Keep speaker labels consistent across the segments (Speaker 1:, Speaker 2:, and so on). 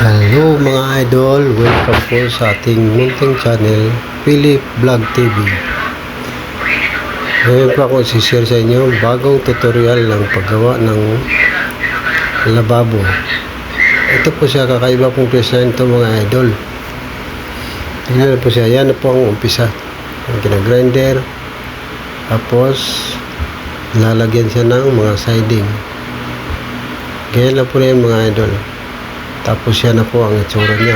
Speaker 1: Hello mga idol, welcome po sa ating munting channel, Philip Vlog TV. Ngayon po ako isi-share sa inyo bagong tutorial ng paggawa ng lababo. Ito po siya, kakaiba pong piyesa nito mga idol. Tingnan po siya, yan po ang umpisa. Ang kinagrinder, tapos lalagyan siya ng mga siding. Ganyan lang po na yan mga idol. Tapos yan na po ang itsura niya.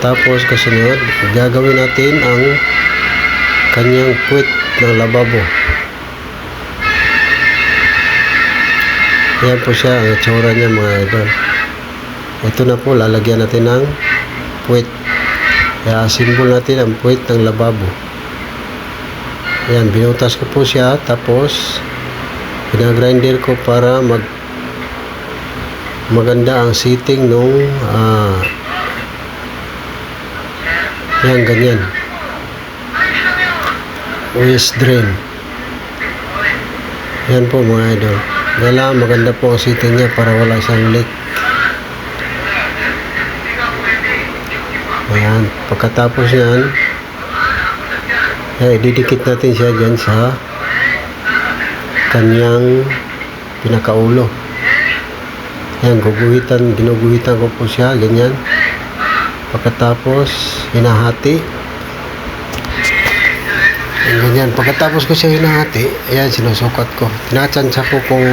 Speaker 1: Tapos kasunod, gagawin natin ang kanyang puwet ng lababo. Yan po siya ang itsura niya mga idol. Ito na po, lalagyan natin ng puwet. Kaya simbol natin ang puwet ng lababo. Yan, binutas ko po siya. Tapos pinagrinder ko para maganda ang seating nung yan, ganyan waste drain. Yan po mga idol, kailangan maganda po ang seating niya para wala siyang leak. Ayan, pagkatapos yan, ididikit natin siya dyan sa kanyang pinakaulo. Ayan, ginuguhitan ko po siya, ganyan. Pagkatapos, hinahati. Ayan, ganyan. Pagkatapos ko siya hinahati, ayan, sinusukat ko. Tinatsansya ko kung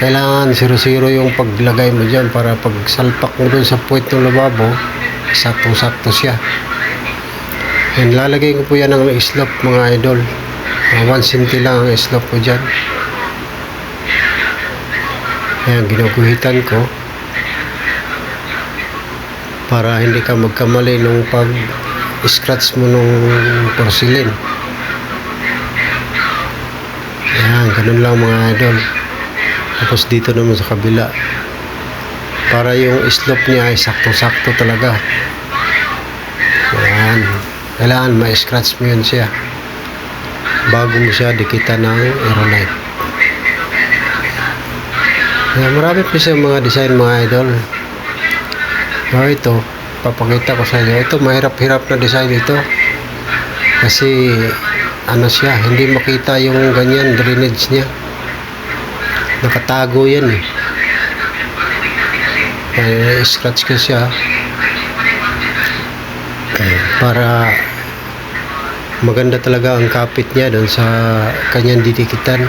Speaker 1: kailangan 0-0 yung paglagay mo dyan para pag salpak mo dun sa puwet ng lababo, saktong-sakto siya. Ayan, lalagay ko po yan ng slope mga idol. 1 cm lang ang slope ko dyan. Ayan, ginuguhitan ko para hindi ka magkamali nung pag-scratch mo nung porcelain. Ayan, ganun lang mga idol. Tapos dito naman sa kabila, para yung slope niya ay sakto-sakto talaga. Ayan, kailangan ma-scratch mo yun siya bago mo siya dikitan ng aerolite. Marami po siya mga design mga idol. Ito, papakita ko sa inyo. Ito, mahirap-hirap na design ito. Kasi, ano siya, hindi makita yung ganyan, drainage niya. Nakatago yan eh. Kaya, scratch ko siya. Para maganda talaga ang kapit niya doon sa kanyang didikitan.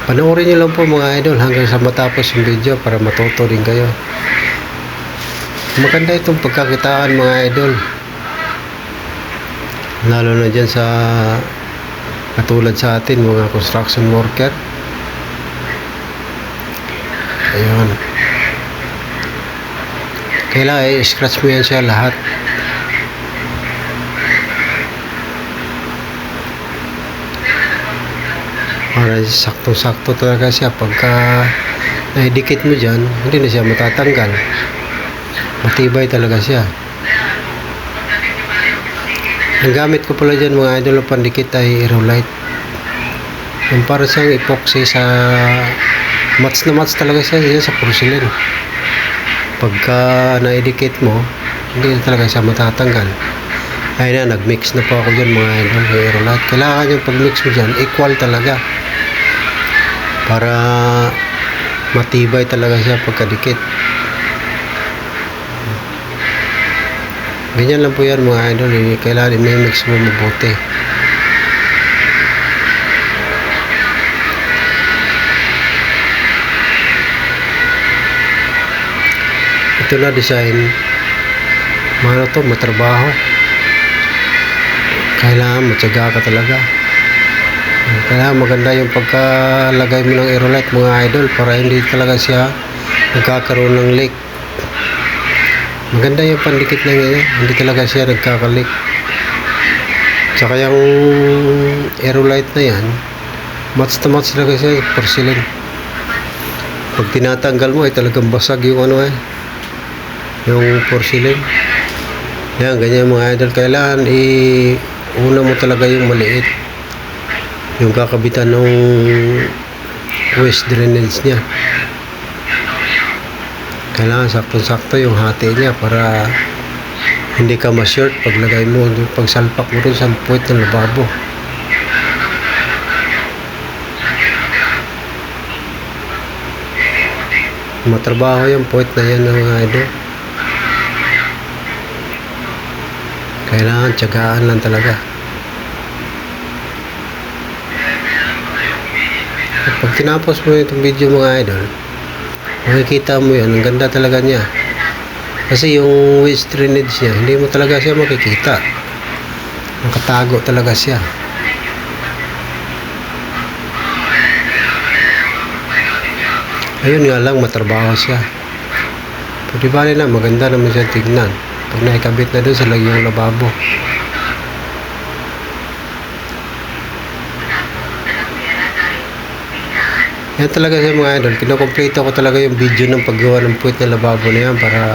Speaker 1: Panoorin nyo lang po mga idol hanggang sa matapos yung video para matuto din kayo. Maganda itong pagkakitaan mga idol, lalo na dyan sa katulad sa atin mga construction worker. Ayun, kailangan i-scratch mo yan siya lahat. Para sakto-sakto talaga siya. Pagka naidikit mo dyan, hindi na siya matatanggal. Matibay talaga siya. Ang gamit ko pala dyan mga idol pandikit ay aerolite. Yung para siyang epoxy sa mats na mats talaga siya sa porcelain. Pagka naidikit mo, hindi na talaga siya matatanggal. Ayun na, nagmix na po ako dyan mga idol, aerolite. Kailangan yung pag-mix mo dyan, equal talaga. Para matibay talaga siya pagkadikit. Ganyan lang po yan mga idol. Kailangan i-mix mo mabuti. Ito na design. Ano to, matrabaho. Kailangan matyaga ka talaga. Kailangan maganda yung pagkalagay mo ng aerolite mga idol para hindi talaga siya nagkakaroon ng leak. Maganda yung pandikit na niya, hindi talaga siya nagkakalik. Tsaka yung aerolite na yan, mats na mats talaga siya porcelain. Pag tinatanggal mo ay talagang basag yung ano yung porcelain. Yan, ganyan mga idol. Kailangan una mo talaga yung maliit. yung kakabitan ng waste drainage niya. Kailangan sakto-sakto yung hati niya para hindi ka ma-short paglagay mo, pagsalpak mo rin sa puwet ng lababo. Matrabaho yung puwet na yan mga idol. Kailangan tiyagaan lang talaga. Pag tinapos mo itong video mga idol, makikita mo yan, ang ganda talaga niya. Kasi yung waste drainage niya, hindi mo talaga siya makikita. Nakatago talaga siya. Ayun nga lang, matrabaho siya. Pero di bali na, maganda naman siya tignan. Pag naikabit na doon sa lagyong lababo. Yan talaga sa mga idol, kinukompleto ko talaga yung video ng paggawa ng puwet ng lababo na yan para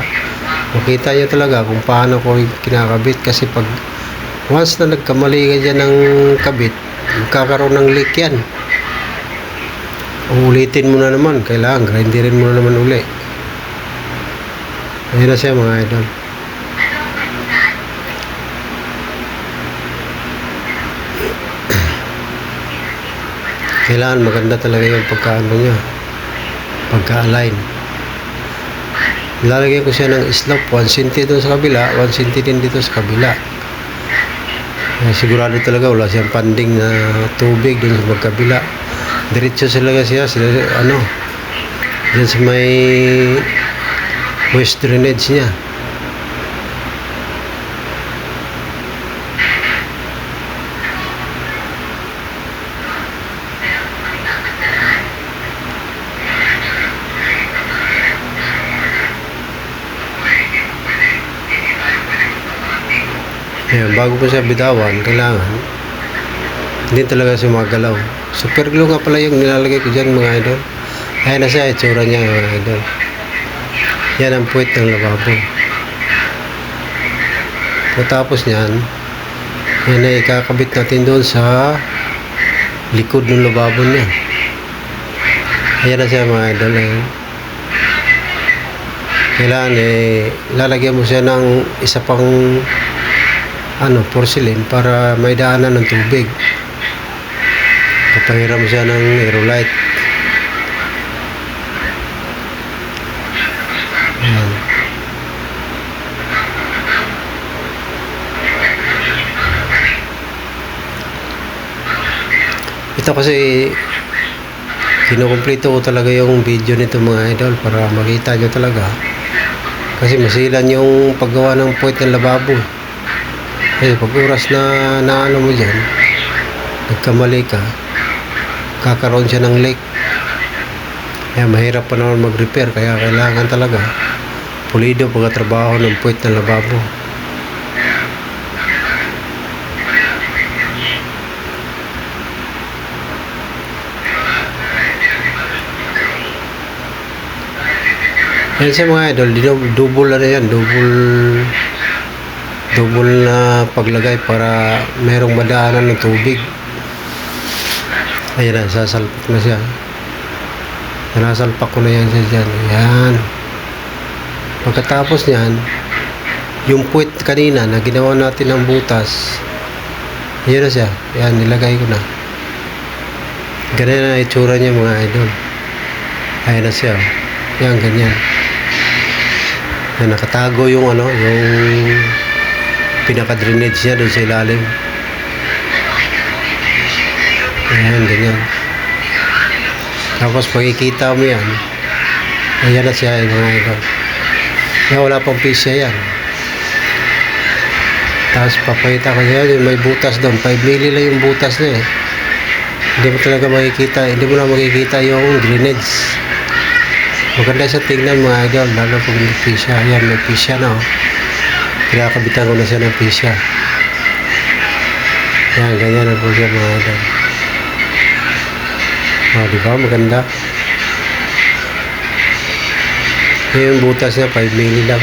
Speaker 1: makita nyo talaga kung paano ko kinakabit. Kasi pag once na nagkamali ka dyan ng kabit, magkakaroon ng leak yan. Ulitin mo na naman, kailangan grinderin mo na naman uli. Ayun na siya mga idol. Kailangan maganda talaga yung pagkaano niya, pagka-align. Lalagyan ko siya ng slope, 1 cm doon sa kabila, 1 cm din dito sa kabila. Sigurado talaga wala siyang panding na tubig doon sa magkabila. Diretso talaga siya dyan sa may waste drainage niya. Ayan, bago ko siya bitawan, kailangan hindi talaga siya magalaw. Super glue nga pala yung nilalagay ko dyan mga idol. Ayan na siya, itsura niya mga idol. Yan ang puwet ng lababo. Pagkatapos niyan, yan ay ikakabit natin doon sa likod ng lababo niya. Ayan na siya mga idol. Kailangan lalagyan mo siya ng isa pang porcelain para may daanan ng tubig. Papahiram siya ng aerolite. Ayan. Ito kasi kinukumpleto ko talaga yung video nito mga idol para makita nyo talaga. Kasi masilan yung paggawa ng puwet ng lababo. Kasi pag oras na ano mo dyan, nagkamali ka, kakaroon siya ng leak. Kaya mahirap pa naman mag-repair, kaya kailangan talaga pulido pagkatrabaho ng puwet ng lababo. Yan siya mga idol, double na yan, double na paglagay para merong madaanan ng tubig. Ayan na, sasalpak na siya. Nasalpak ko na yan siya dyan. Ayan. Pagkatapos niyan, yung puwet kanina na ginawa natin ng butas, ayan na siya. Ayan, nilagay ko na. Ganyan na itsura niya mga idol. Ayan na siya. Ayan, ganyan. Ayan, nakatago yung yung pinaka-drainage niya doon sa ilalim. Ayan, ganyan. Tapos makikita mo yan. Ayan na siya mga idol. Kaya wala pang pisya yan. Tapos papakita ko yan, may butas doon. 5 mili lang yung butas niya eh. Hindi mo talaga makikita, hindi mo na makikita yung drainage. Maganda siya tingnan mga idol, lalo pag may pisya. Ayan, may pisya na kinakabitan ko na siya ng pisya. Yan, ganyan na po siya mga idol. Diba? Maganda. Yung butas niya, 5 mili lang.